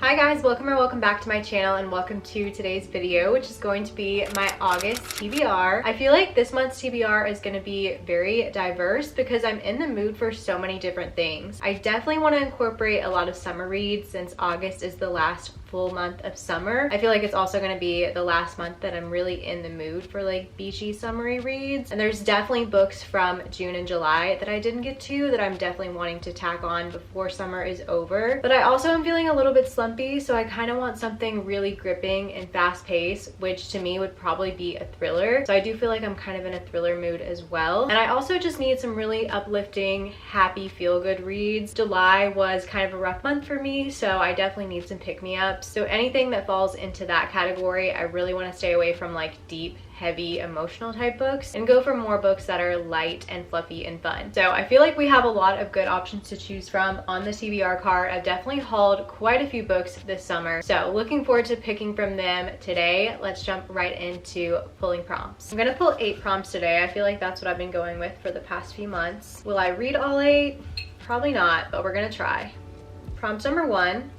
Hi guys, welcome back to my channel and welcome to today's video, which is going to be my August TBR. I feel like this month's TBR is going to be very diverse because I'm in the mood for so many different things. I definitely want to incorporate a lot of summer reads since August is the last full month of summer. I feel like it's also going to be the last month that I'm really in the mood for like beachy summery reads. And there's definitely books from June and July that I didn't get to that I'm definitely wanting to tack on before summer is over. But I also am feeling a little bit slumpy, so I kind of want something really gripping and fast paced, which to me would probably be a thriller. So I do feel like I'm kind of in a thriller mood as well. And I also just need some really uplifting, happy, feel-good reads. July was kind of a rough month for me, so I definitely need some pick-me-ups. So anything that falls into that category, I really want to stay away from like deep, heavy, emotional type books and go for more books that are light and fluffy and fun. So I feel like we have a lot of good options to choose from on the TBR card. I've definitely hauled quite a few books this summer, so looking forward to picking from them today. Let's jump right into pulling prompts. I'm gonna pull 8 prompts today. I feel like that's what I've been going with for the past few months. Will I read all 8? Probably not, but we're gonna try. Prompt number 1,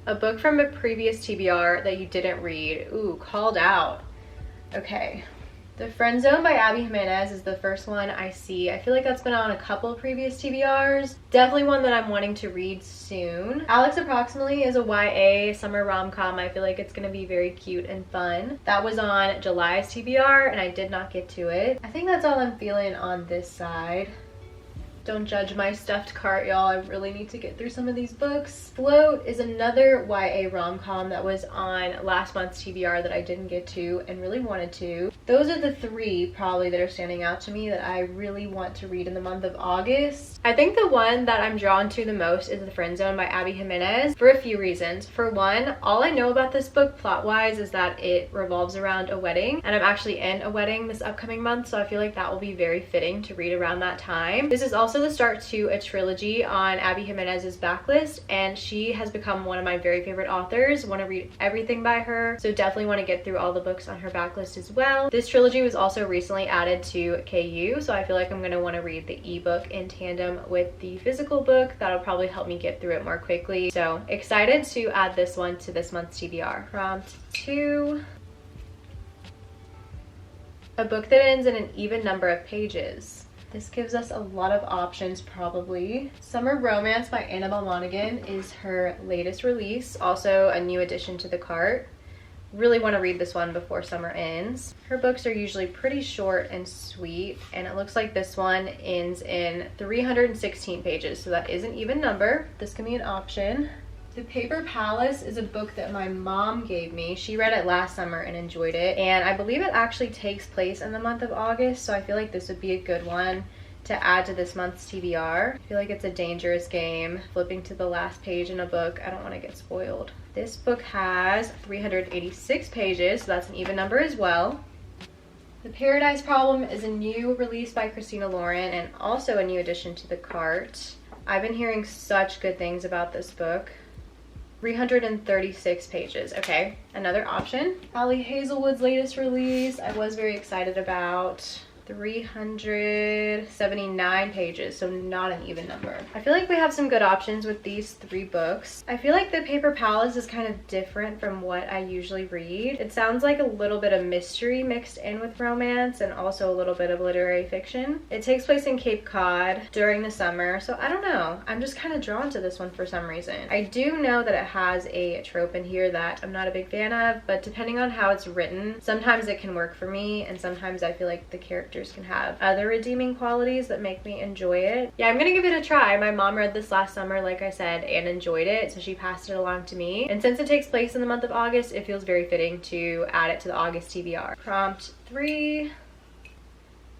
a book from a previous TBR that you didn't read. Ooh, called out. Okay. The Friend Zone by Abby Jimenez is the first one I see. I feel like that's been on a couple of previous TBRs. Definitely one that I'm wanting to read soon. Alex Approximately is a YA summer rom-com. I feel like it's gonna be very cute and fun. That was on July's TBR and I did not get to it. I think that's all I'm feeling on this side. Don't judge my stuffed cart, y'all. I really need to get through some of these books. Float is another YA rom-com that was on last month's TBR that I didn't get to and really wanted to. Those are the 3 probably that are standing out to me that I really want to read in the month of August. I think the one that I'm drawn to the most is The Friend Zone by Abby Jimenez for a few reasons. For one, all I know about this book plot-wise is that it revolves around a wedding, and I'm actually in a wedding this upcoming month, so I feel like that will be very fitting to read around that time. This is also the start to a trilogy on Abby Jimenez's backlist, and she has become one of my very favorite authors. Want to read everything by her, so definitely want to get through all the books on her backlist as well. This trilogy was also recently added to KU, so I feel like I'm going to want to read the ebook in tandem with the physical book. That'll probably help me get through it more quickly, so excited to add this one to this month's TBR. Prompt 2, a book that ends in an even number of pages. This gives us a lot of options probably. Summer Romance by Annabelle Monaghan is her latest release, also a new addition to the cart. Really want to read this one before summer ends. Her books are usually pretty short and sweet, and it looks like this one ends in 316 pages, so that is an even number. This can be an option. The Paper Palace is a book that my mom gave me. She read it last summer and enjoyed it, and I believe it actually takes place in the month of August, so I feel like this would be a good one to add to this month's TBR. I feel like it's a dangerous game, flipping to the last page in a book. I don't want to get spoiled. This book has 386 pages, so that's an even number as well. The Paradise Problem is a new release by Christina Lauren and also a new addition to the cart. I've been hearing such good things about this book. 336 pages. Okay, another option. Ali Hazelwood's latest release I was very excited about. 379 pages, so not an even number. I feel like we have some good options with these 3 books. I feel like The Paper Palace is kind of different from what I usually read. It sounds like a little bit of mystery mixed in with romance and also a little bit of literary fiction. It takes place in Cape Cod during the summer, so I don't know. I'm just kind of drawn to this one for some reason. I do know that it has a trope in here that I'm not a big fan of, but depending on how it's written, sometimes it can work for me, and sometimes I feel like the characters can have other redeeming qualities that make me enjoy it. Yeah, I'm gonna give it a try. My mom read this last summer, like I said, and enjoyed it, so she passed it along to me. And since it takes place in the month of August, it feels very fitting to add it to the August TBR. Prompt 3,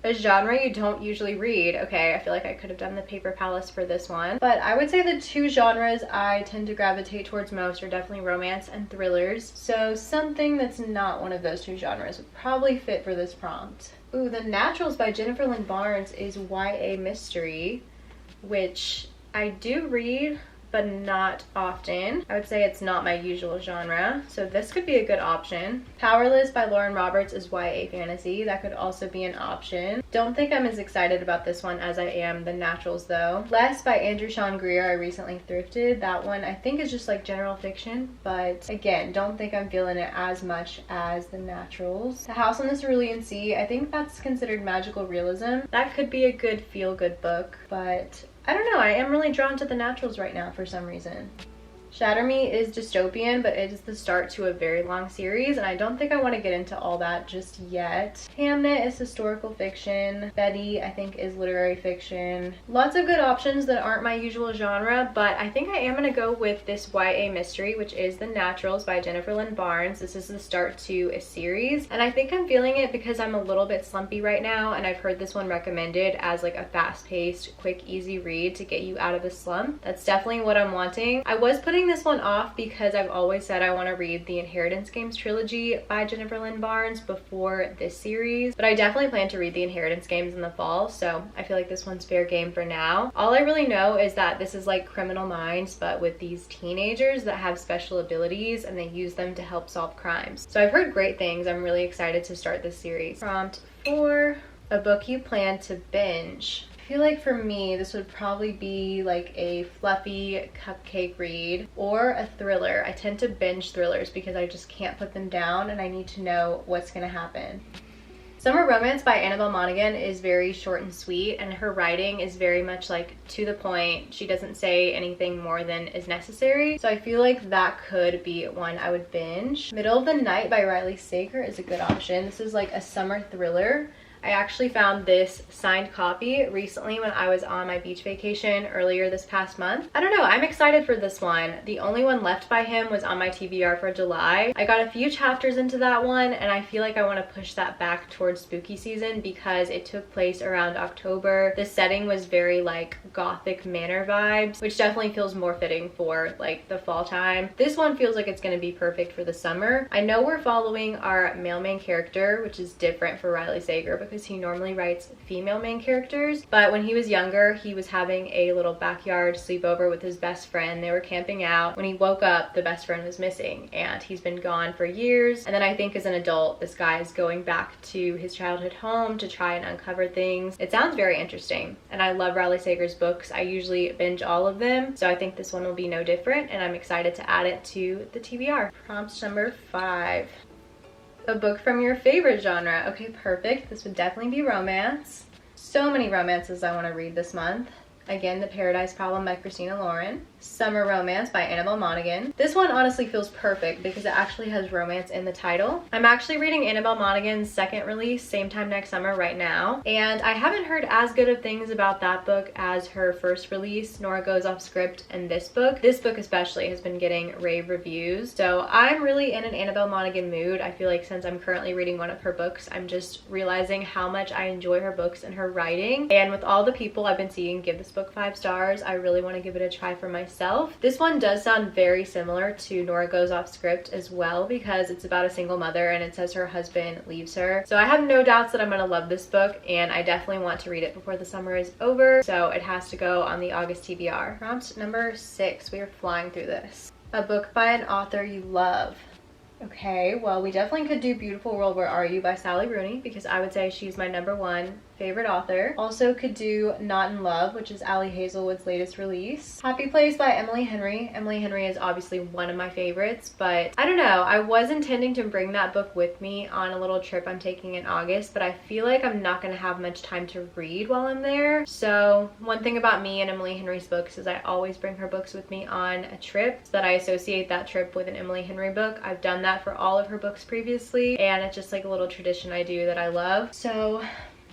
a genre you don't usually read. Okay, I feel like I could have done The Paper Palace for this one, but I would say the 2 genres I tend to gravitate towards most are definitely romance and thrillers, so something that's not one of those 2 genres would probably fit for this prompt. Ooh, The Naturals by Jennifer Lynn Barnes is YA mystery, which I do read, but but not often. I would say it's not my usual genre, so this could be a good option. Powerless by Lauren Roberts is YA fantasy. That could also be an option. Don't think I'm as excited about this one as I am The Naturals though. Less by Andrew Sean Greer, I recently thrifted. That one I think is just like general fiction, but again, don't think I'm feeling it as much as The Naturals. The House on the Cerulean Sea, I think that's considered magical realism. That could be a good feel-good book, but I don't know, I am really drawn to The Naturals right now for some reason. Shatter Me is dystopian, but it is the start to a very long series, and I don't think I want to get into all that just yet. Hamnet is historical fiction. Betty, I think, is literary fiction. Lots of good options that aren't my usual genre, but I think I am going to go with this YA mystery, which is The Naturals by Jennifer Lynn Barnes. This is the start to a series, and I think I'm feeling it because I'm a little bit slumpy right now, and I've heard this one recommended as like a fast-paced, quick, easy read to get you out of the slump. That's definitely what I'm wanting. I was putting this one off because I've always said I want to read the Inheritance Games trilogy by Jennifer Lynn Barnes before this series, but I definitely plan to read the Inheritance Games in the fall, so I feel like this one's fair game for now. All I really know is that this is like Criminal Minds, but with these teenagers that have special abilities and they use them to help solve crimes. So I've heard great things. I'm really excited to start this series. Prompt 4, a book you plan to binge. I feel like for me, this would probably be like a fluffy cupcake read or a thriller. I tend to binge thrillers because I just can't put them down and I need to know what's gonna happen. Summer Romance by Annabelle Monaghan is very short and sweet, and her writing is very much like to the point. She doesn't say anything more than is necessary, so I feel like that could be one I would binge. Middle of the Night by Riley Sager is a good option. This is like a summer thriller. I actually found this signed copy recently when I was on my beach vacation earlier this past month. I don't know, I'm excited for this one. The only one left by him was on my TBR for July. I got a few chapters into that one and I feel like I want to push that back towards spooky season because it took place around October. The setting was very like gothic manor vibes, which definitely feels more fitting for like the fall time. This one feels like it's going to be perfect for the summer. I know we're following our male main character, which is different for Riley Sager because he normally writes female main characters, but when he was younger he was having a little backyard sleepover with his best friend. They were camping out. When he woke up, the best friend was missing and he's been gone for years, and then I think as an adult this guy is going back to his childhood home to try and uncover things. It sounds very interesting and I love Riley Sager's books. I usually binge all of them, so I think this one will be no different and I'm excited to add it to the TBR. Prompt number 5. A book from your favorite genre. Okay, perfect. This would definitely be romance. So many romances I want to read this month. Again, The Paradise Problem by Christina Lauren. Summer Romance by Annabelle Monaghan. This one honestly feels perfect because it actually has romance in the title. I'm actually reading Annabelle Monaghan's second release, Same Time Next Summer, right now, and I haven't heard as good of things about that book as her first release, Nora Goes Off Script, and this book. This book especially has been getting rave reviews, so I'm really in an Annabelle Monaghan mood. I feel like since I'm currently reading one of her books, I'm just realizing how much I enjoy her books and her writing, and with all the people I've been seeing give this book 5 stars, I really want to give it a try for myself. This one does sound very similar to Nora Goes Off Script as well because it's about a single mother and it says her husband leaves her. So I have no doubts that I'm going to love this book and I definitely want to read it before the summer is over, so it has to go on the August TBR. Prompt number 6. We are flying through this. A book by an author you love. Okay, well, we definitely could do Beautiful World, Where Are You by Sally Rooney because I would say she's my #1 favorite author. Also could do Not in Love, which is Ali Hazelwood's latest release. Happy Place by Emily Henry. Emily Henry is obviously one of my favorites, but I don't know, I was intending to bring that book with me on a little trip I'm taking in August, but I feel like I'm not going to have much time to read while I'm there. So one thing about me and Emily Henry's books is I always bring her books with me on a trip so that I associate that trip with an Emily Henry book. I've done that for all of her books previously, and it's just like a little tradition I do that I love. So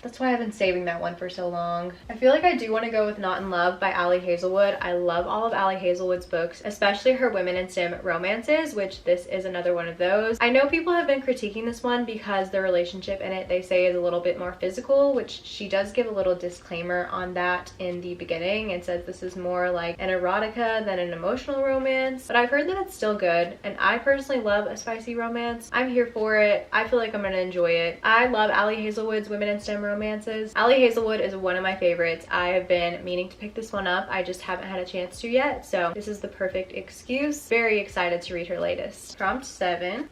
that's why I've been saving that one for so long. I feel like I do want to go with Not in Love by Ali Hazelwood. I love all of Ali Hazelwood's books, especially her women in STEM romances, which this is another one of those. I know people have been critiquing this one because the relationship in it they say is a little bit more physical, which she does give a little disclaimer on that in the beginning and says this is more like an erotica than an emotional romance, but I've heard that it's still good and I personally love a spicy romance. I'm here for it. I feel like I'm gonna enjoy it. I love Ali Hazelwood's women in STEM romances. Ali Hazelwood is one of my favorites. I have been meaning to pick this one up. I just haven't had a chance to yet, so this is the perfect excuse. Very excited to read her latest. Prompt 7.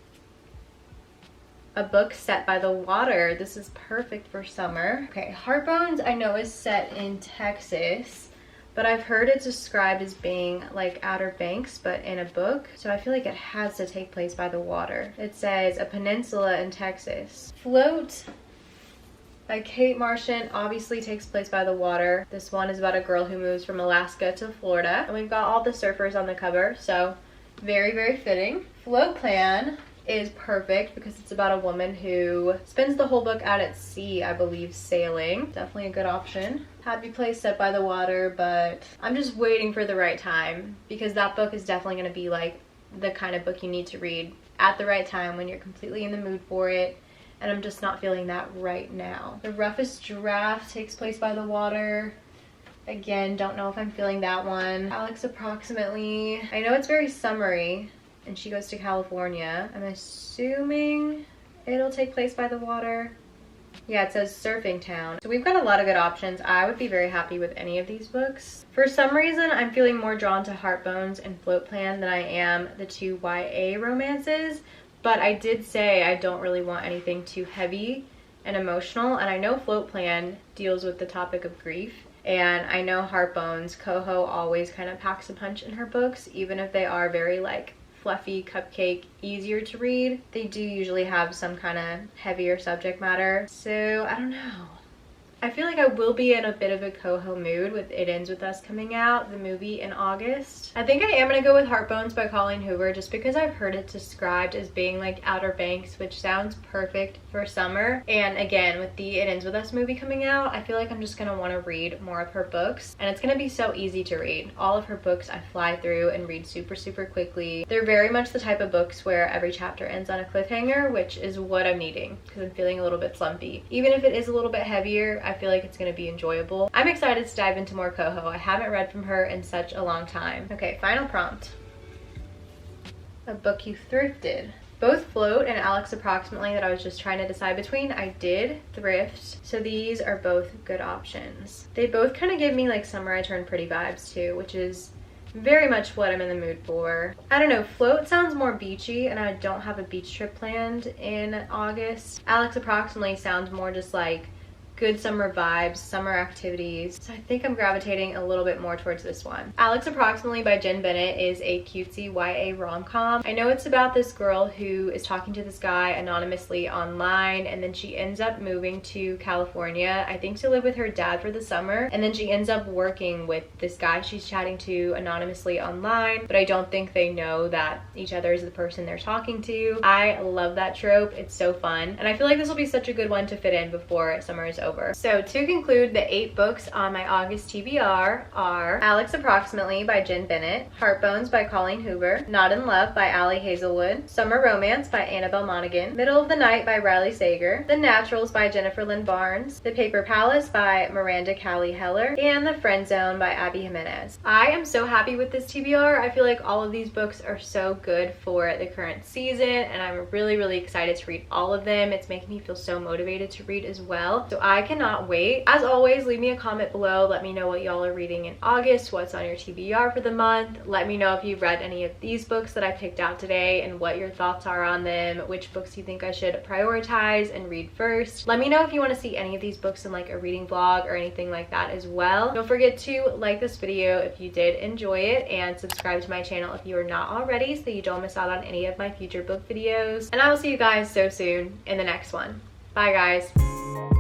A book set by the water. This is perfect for summer. Okay, Heartbones I know is set in Texas, but I've heard it's described as being like Outer Banks, but in a book. So I feel like it has to take place by the water. It says a peninsula in Texas. Float by Kate Marchant obviously takes place by the water. This one is about a girl who moves from Alaska to Florida. And we've got all the surfers on the cover, so very, very fitting. Float Plan is perfect because it's about a woman who spends the whole book out at sea, I believe, sailing. Definitely a good option. Happy Place set by the water, but I'm just waiting for the right time because that book is definitely going to be like the kind of book you need to read at the right time when you're completely in the mood for it, and I'm just not feeling that right now. The Roughest Draft takes place by the water. Again, don't know if I'm feeling that one. Alex Approximately. I know it's very summery, and she goes to California. I'm assuming it'll take place by the water. Yeah, it says Surfing Town. So we've got a lot of good options. I would be very happy with any of these books. For some reason, I'm feeling more drawn to Heartbones and Float Plan than I am the 2 YA romances. But I did say I don't really want anything too heavy and emotional. And I know Float Plan deals with the topic of grief. And I know Heartbones, Coho always kind of packs a punch in her books, even if they are very like fluffy, cupcake, easier to read. They do usually have some kind of heavier subject matter. So I don't know. I feel like I will be in a bit of a Coho mood with It Ends With Us coming out, the movie, in August. I think I am going to go with Heartbones by Colleen Hoover just because I've heard it described as being like Outer Banks, which sounds perfect for summer. And again, with the It Ends With Us movie coming out, I feel like I'm just going to want to read more of her books. And it's going to be so easy to read. All of her books I fly through and read super, super quickly. They're very much the type of books where every chapter ends on a cliffhanger, which is what I'm needing because I'm feeling a little bit slumpy. Even if it is a little bit heavier, I feel like it's going to be enjoyable. I'm excited to dive into more Coho. I haven't read from her in such a long time. Okay, final prompt. A book you thrifted. Both Float and Alex Approximately that I was just trying to decide between, I did thrift. So these are both good options. They both kind of give me like Summer I Turned Pretty vibes too, which is very much what I'm in the mood for. I don't know, Float sounds more beachy and I don't have a beach trip planned in August. Alex Approximately sounds more just like good summer vibes, summer activities. So I think I'm gravitating a little bit more towards this one. Alex Approximately by Jen Bennett is a cutesy YA rom-com. I know it's about this girl who is talking to this guy anonymously online, and then she ends up moving to California, I think to live with her dad for the summer, and then she ends up working with this guy she's chatting to anonymously online, but I don't think they know that each other is the person they're talking to. I love that trope. It's so fun, and I feel like this will be such a good one to fit in before summer is over. So to conclude, the 8 books on my August TBR are Alex Approximately by Jen Bennett, Heartbones by Colleen Hoover, Not in Love by Ali Hazelwood, Summer Romance by Annabelle Monaghan, Middle of the Night by Riley Sager, The Naturals by Jennifer Lynn Barnes, The Paper Palace by Miranda Callie Heller, and The Friend Zone by Abby Jimenez. I am so happy with this TBR. I feel like all of these books are so good for the current season, and I'm really, really excited to read all of them. It's making me feel so motivated to read as well. So I cannot wait. As always, leave me a comment below. Let me know what y'all are reading in August, what's on your TBR for the month. Let me know if you've read any of these books that I picked out today and what your thoughts are on them, which books you think I should prioritize and read first. Let me know if you want to see any of these books in like a reading vlog or anything like that as well. Don't forget to like this video if you did enjoy it, and subscribe to my channel if you are not already so you don't miss out on any of my future book videos. And I will see you guys so soon in the next one. Bye guys.